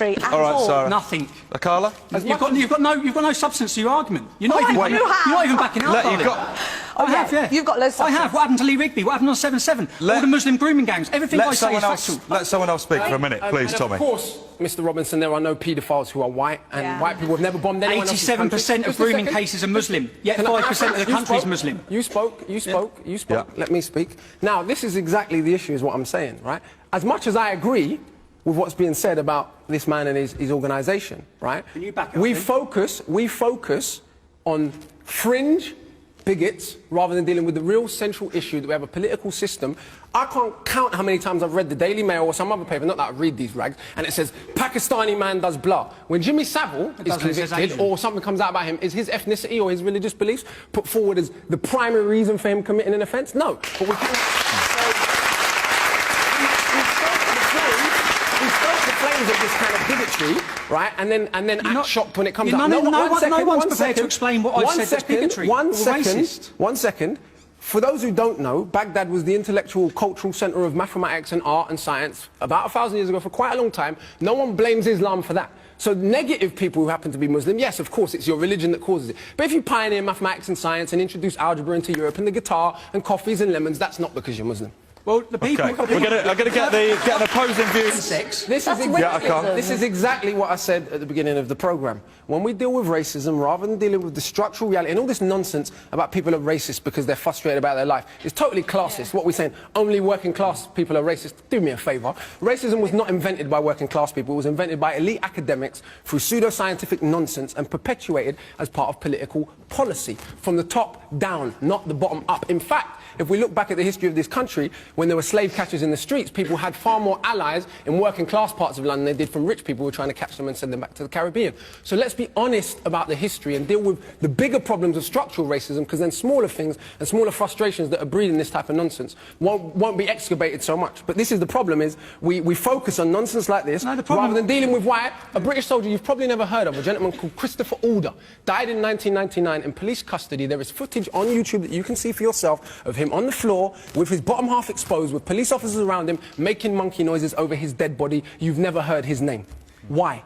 bigotry at all. All right, Sarah. Nothing. Akala? You've got no substance to your argument. You're not even backing up. You've got loads of substance. I have. What happened to Lee Rigby? What happened on 7/7? All the Muslim grooming gangs. Everything I say is factual. Let someone else speak for a minute, please, Tommy. Of course, Mr. Robinson, there are no paedophiles who are white, and white people have never bombed anyone else's country. 87% of grooming cases are Muslim, yet 5% of the country is Muslim. You spoke. Let me speak. Now, this is exactly the issue, is what I'm saying, right? As much as I agree with what's being said about this man and his organisation, right? Can you back up, we focus on fringe bigots rather than dealing with the real central issue that we have a political system. I can't count how many times I've read the Daily Mail or some other paper, not that I read these rags, and it says, Pakistani man does blah. When Jimmy Savile is convicted or something comes out about him, is his ethnicity or his religious beliefs put forward as the primary reason for him committing an offence? No. But we can... of this kind of bigotry, right? And then act shocked when it comes out. No one's prepared to explain what I've said that's bigotry. One second. For those who don't know, Baghdad was the intellectual, cultural centre of mathematics and art and science about 1,000 years ago for quite a long time. No one blames Islam for that. So negative people who happen to be Muslim, yes, of course, it's your religion that causes it. But if you pioneer mathematics and science and introduce algebra into Europe and the guitar and coffees and lemons, that's not because you're Muslim. Well, the people... Okay. I'm going to get an opposing view. This is exactly what I said at the beginning of the programme. When we deal with racism, rather than dealing with the structural reality and all this nonsense about people are racist because they're frustrated about their life, it's totally classist. What we're saying, only working class people are racist. Do me a favour. Racism was not invented by working class people. It was invented by elite academics through pseudo-scientific nonsense and perpetuated as part of political policy. From the top down, not the bottom up. In fact, if we look back at the history of this country, when there were slave catchers in the streets, people had far more allies in working class parts of London than they did from rich people who were trying to catch them and send them back to the Caribbean. So let's be honest about the history and deal with the bigger problems of structural racism, because then smaller things and smaller frustrations that are breeding this type of nonsense won't be excavated so much. But this is the problem, is we focus on nonsense like this rather than dealing with why a British soldier you've probably never heard of, a gentleman called Christopher Alder, died in 1999 in police custody. There is footage on YouTube that you can see for yourself of him on the floor with his bottom half exposed, with police officers around him making monkey noises over his dead body. You've never heard his name. Why?